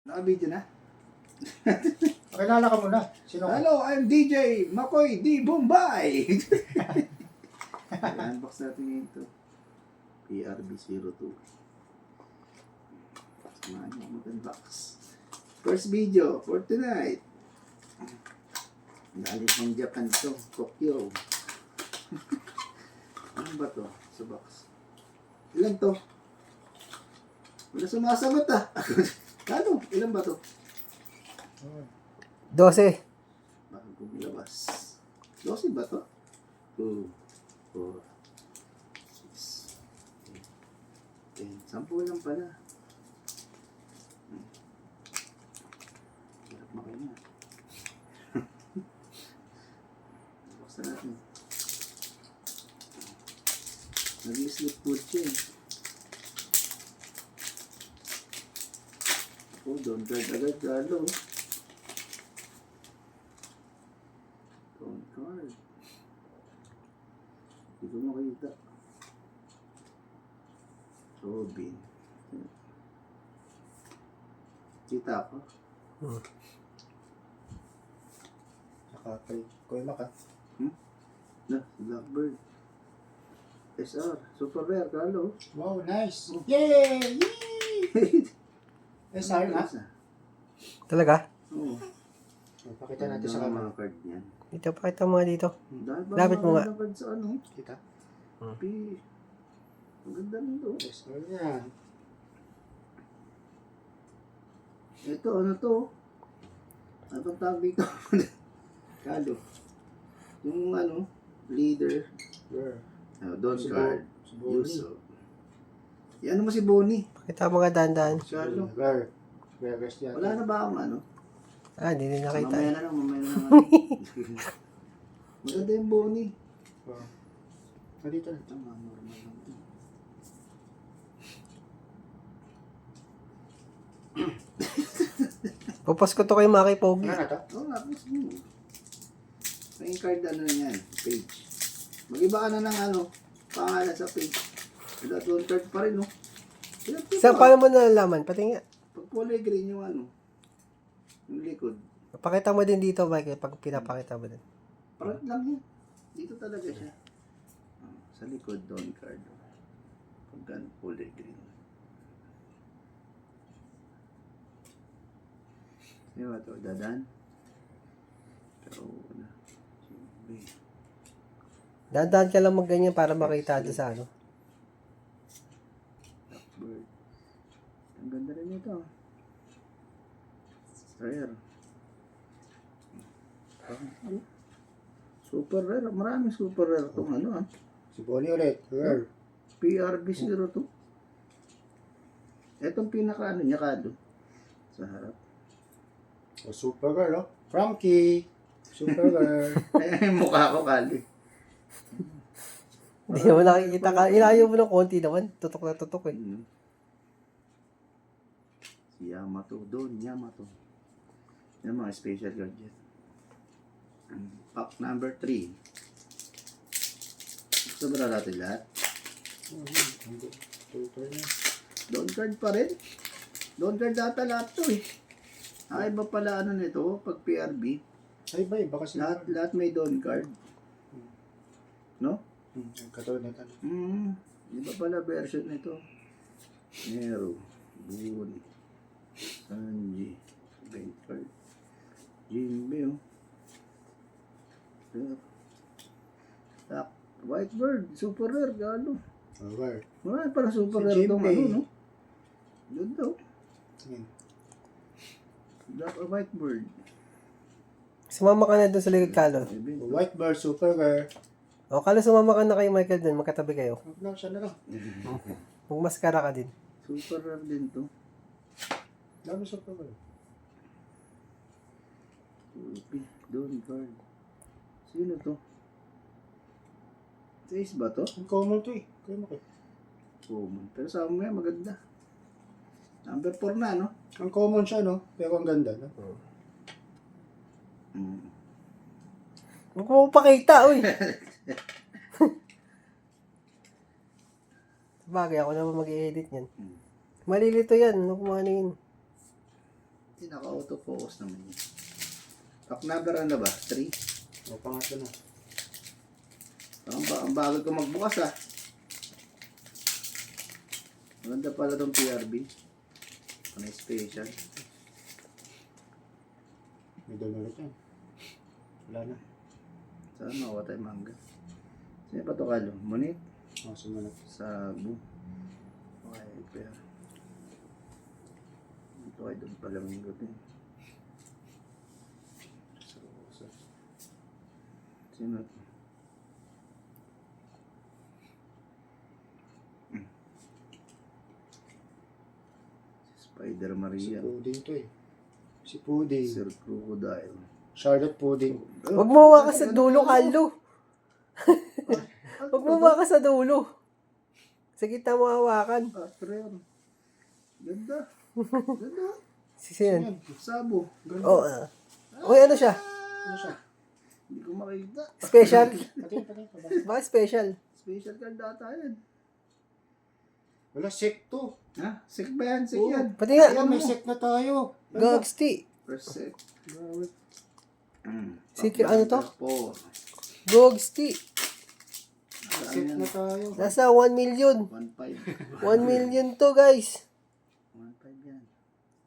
Naka-video na? Pakilala ka muna. Sino ka? Hello, I'm DJ Makoy D. Bombay! Unbox natin ito. PRB02. Samahan niyo mag-unbox. First video for tonight. Galing ng Japan to. Tokyo. Ano ba to? Sa box. Ilan to? Wala sumasagot ah. Ano? Ilan ba to? 12. Bakit kumilabas? 12 ba to? 2, 4, 6, 8, 10. 10 lang pala. Hirap makina. Buksan natin. Nag-slip food siya eh. Oh, don't guard agad galo. Don't guard. Hindi ko makita. Robin. Kita ko. Saka kay Kuya Maka. Na, Blackbird. SR. Super rare, galo. Wow, nice. Yay! Yay! SR na. Talaga? Oo. Pakita natin sa camera. mga card niyan. Dito, pakita mo nga dito. Dahil ba Lapit mo nga. mga card sa ano? Kita. P. Ang ganda nito. SR yan. Ito, ano to? Ano bang tawag dito? Kalo. Yung ano, leader. Where? Don't Si card. Si Bonnie. Yuso. Yan mo si Bonnie. Pakita mo nga dahan-dahan. Kalo. Where? Where rest yan? Wala na ba akong ano? Hindi din nakita. Mamaya na lang, mamaya na lang. Maganda yung Bonnie. Oh. Nandito na. Tama, normal lang to. Pupas ko to kay Maki Pogi. Ano na to? Oo nga, boss mo. May card ano yan, page. Mag-iba ka na ng ano, pangalan sa page. Wala doon card pa rin, no? Saan paano mo nalalaman? Pati nga. Pag kulay green yung ano, yung likod. Pakita mo din dito, Mike, pag pinapakita mo din. Parang lang yun. Dito talaga siya. Sa likod, doon card. Pag ano, kulay green. Di ba ito? Dadan? Pero, ano? Sige. Dahan-dahan ka lang magganyan para makita doon sa ano. Blackbird. Ang ganda rin ito. Rare. Super rare. Maraming super rare itong ano ah. Si Bonnie ulit. Where? PRB02. Itong pinaka ano niya kado. Sa harap. O Super Girl, oh. Frankie. Super Girl. Ay, mukha ko kali. Hindi mo nakikita ka. Ilayo mo ng konti naman. Tutok na tutok eh. Si Yamato. Doon, Yamato. Yan mga special gadget. Pack number 3. Gusto ba na natin lahat? Super na. Doon card pa rin. Doon card data lahat to eh. Ay, iba pala ano nito, pag PRB. Ay ba, iba kasi. Lahat may doon card. No? Katulad nito. Iba pala version nito. Nero, Buni, Sanji, Bank card. Jimbe, oh. Tak, Whitebird, super rare, galo. Oh, where? Marami pala super Si rare itong Jimbe. ano, no? Doon daw. Yan. Black or Whitebird. Sumama ka na doon sa likod, Kalo. White Bird, Super Girl. O, Kalo, sumama ka na kay Michael doon. Magkatabi kayo. Huwag lang siya na lang. Magmaskara ka din. Super rare din to. Dami Super Girl. Ulpi, doon card. Sino to? Face ba to? Ang common to eh. Kuya Maka. Common. Pero sa mga maganda. Number 4 na, no? Ang common siya, no? Pero ang ganda, no? Huwag mo pakita, uy. Bagay, ako naman mag-i-edit yan. Malilito yan. Huwag mo ano yun. Hindi, naka-autofocus naman yun. Pack number ano ba? 3? O, pangatlo na. Ang bagal ko magbukas ah. Maganda pala tong PRB. Ano yung special? May doon ulit yan. Wala na. Saan makuha tayo mangga? Sino pa to kalo? Munit? O, sumunod. Sabu. Okay, pero ito ay doon pala minggo din. So. Sino to? Spider Si Maria. Pudding to eh. Si Pudding. Sir Crocodile. Charlotte Pudding. Huwag mo hawakan sa dulo, Carlo. Huwag mo hawakan sa dulo. Sa gitna mo hawakan. Treo. Ganda. Ganda. Yan. Sabo. Oh, Uy, ano siya? Ano siya? Hindi ko makita. Special. Pati. Bakit special? Special card data yan. Wala, sec to. Ha? Sick ba yan? Sick Oo. yan. Pati nga, Ayan, may sec na tayo. Gogsti. First sick. Grabe. Secret, ano to? 4. Gogsti. Sec na tayo. Nasa 1 million. 1.5. 1 million to, guys. 1.5 yan.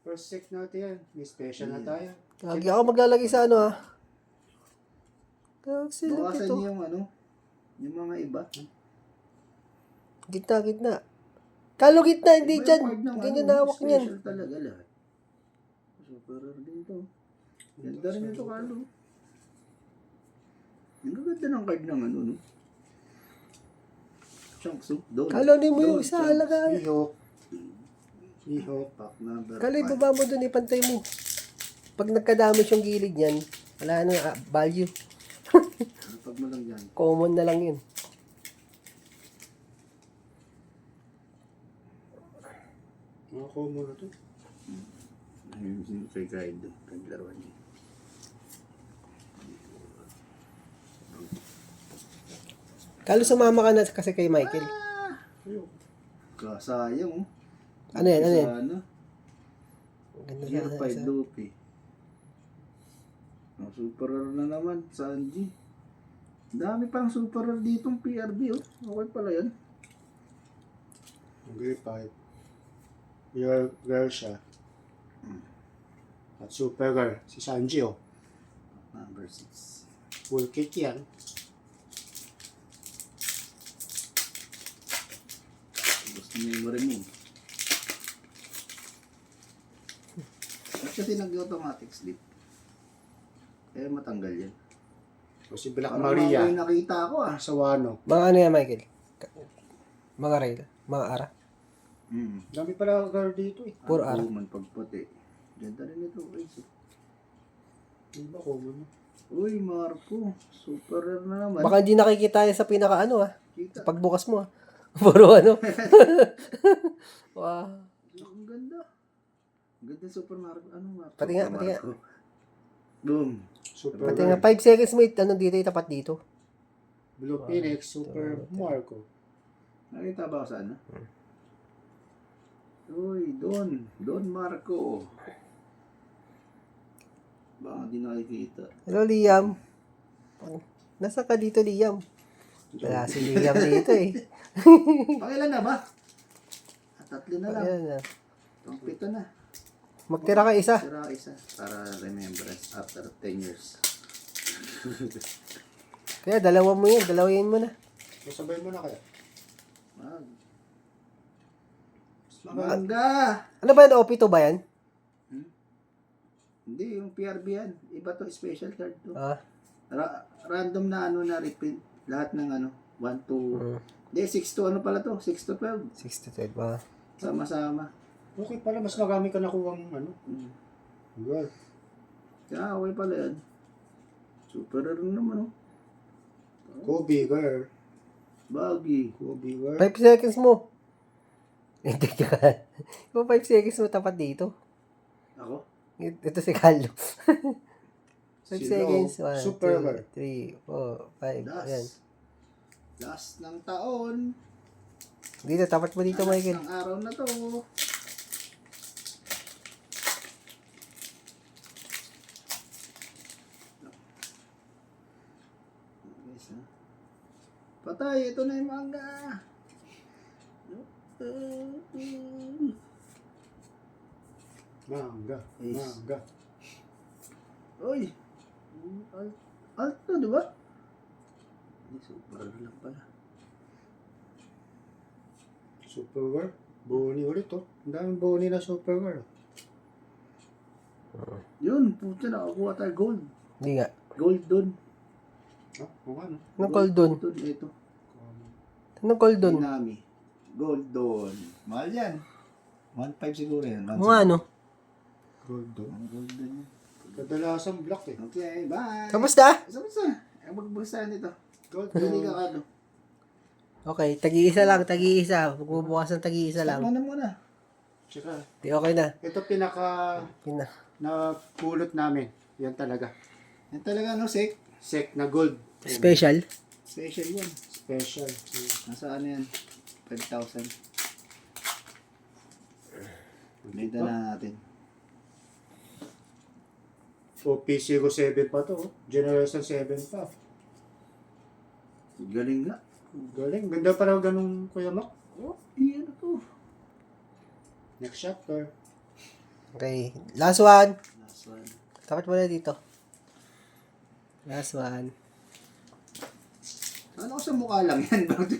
First sec natin yan. May special na tayo. Lagi ako maglalagay sa ano, ah. Gogsti, look Bawasan ito. niyo yung ano, yung mga iba. Gitna. Kalo gitna, hindi Iba dyan. yung card ng Ganyan ano, na hawak niyan. Special talaga lahat. Super rare din to. Ganda rin ito, Carlo. Ang gaganda ng card ng ano, no? Chunks, oh. Donut. Kalo, hindi mo yung Donut isa chunks. halaga. Ihok. Ihok. Pack number Kalo, 5. ibaba mo dun, ipantay mo. Pag nagka-damage yung gilid niyan, wala na value. Pag mo lang dyan. Common na lang yun. Ako muna to. Ayun, yung kay guide. Paglaruan niya. Kalo, sumama ka na kasi kay Michael. Ayok. Kasayang, oh. Ano yan, ano yan? Ano? Ganda Year sana. 5 Loki. Oh, super rare na naman, Sanji. Dami pang super rare ditong PRB, oh. Okay pala yan. Grade 5. Girl siya. At super girl. Si Sanji oh. Number 6. Full kit yan. Gusto memory mo. At kasi nag-automatic sleep. Kaya matanggal yan. O si Black Parang Maria. mga nakita ko ah. Sa Wano. Mga ano yan, Michael? Mga rail? Mga ara? Dami pala girl dito eh. Puro ara. Common pagputi. Ganda rin ito guys. Hindi ba common? Uy, Marco. Super rare na naman. Baka hindi nakikita yan sa pinaka ano, ah. Kita. Pagbukas mo, ah. Puro ano. Wow. Ang ganda. Ang ganda Super Marco. Ano Marco? Pati nga, Super pati nga. Marco. Boom. Super Pati girl. nga, 5 seconds mo, ano dito, tapat dito. Blue Phoenix. Super Marco. Nakita ba ako sa ano? Uy, Don Marco. Baka di nakikita. Hello, Liam. Nasa ka dito, Liam? Wala si Liam dito, eh. Pakilan na ba? Tatlo na lang. Ayan na. Pang-pito na. Magtira ka isa. Sira isa. Para remembrance after 10 years. Kaya, dalawa mo yan. Dalawayin mo na. Masabay mo na kaya. Mangga! Ano ba yan? OP2 ba yan? Hindi, yung PRB yan. Iba to, special card to. Ah. Random na ano na reprint. Lahat ng ano, 1 to... Hindi, 6 to ano pala to? 6 to 12. 6 to 12. Ah. Sama-sama. Okay pala. Mas marami ka nakuha ng ano. Girl. Kaya okay pala yan. Super rare naman, oh. Kobe girl. Baggy. Kobe girl. 5 seconds mo. Hindi ka. Yung 5 seconds mo tapat dito. Ako? Ito si Carlo. 5 Si seconds. Lo, 1, super 2, 3, 4, 5. Ayan. Last ng taon. Dito, tapat mo dito, Last Michael. ng araw na to. Patay, ito na yung manga. Manga. Yes. Manga. Uy. Alto, di ba? Super lang pala. Supergirl. Boni ulit oh. Ang daming boni na Supergirl. Yun, puta, nakakuha tayo gold. Hindi nga. Gold dun. Ah, kung ano. Anong call dun? Gold dun, ito. Anong call dun? Dinami. Gold dun. Mahal yan. 1.5 siguro yan. Kung ano? Gold do. Gold dun yan. Kadalasan black eh. Okay, bye. Kamusta? Kamusta? Magbustahan nito. Gold Hindi do. ka ano. Okay, tagi-isa lang, tagi-isa. Magbubukas ng tagi-isa Stop lang. muna. Tsaka, Di okay na. ito pinaka Pina. napulot namin. Yan talaga. Yan talaga, no, Sek? Sek na gold. Special. Special yan. Special. Nasa ano yan? 5,000. Benta na natin. O P07 pa to. oh. Generation 7 pa. Galing nga. Galing. Ganda pa raw ganun Kuya Mac. Oh, iyan to. Next chapter. Okay. Last one. Last one. Tapat mo na dito. Last one. Ano ko sa mukha lang yan? Bakit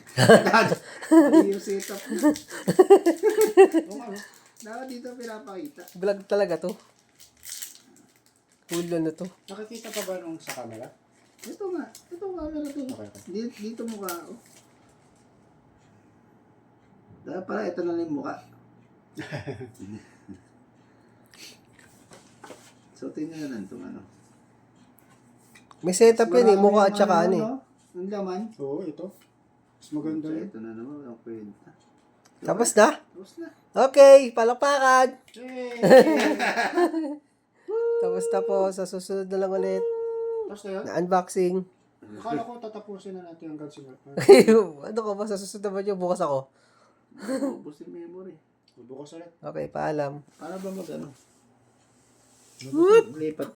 yung setup mo? Dapat dito pinapakita. Vlog talaga to. Full na to. Nakikita pa ba nung sa camera? Ito nga. Ito camera to. Okay. Dito mukha. Oh. Dapat pala ito na lang yung mukha. So, tingnan na lang itong ano. May setup yun eh. Marami Mukha yung at saka ano eh. no? Ang laman. Oo, ito. Mas maganda So, yun. ito na naman. Ang kwenta. Tapos na? Tapos na. Okay. Palakpakan. Yay! Tapos na po. Sa susunod na lang ulit. Tapos na yun? Na unboxing. Akala ko tatapusin na natin hanggang single. Ano ka ba? Sa susunod naman yung bukas ako. Ubus yung memory. Bukas ulit. Okay. Paalam. Para ba mag ano? Lipat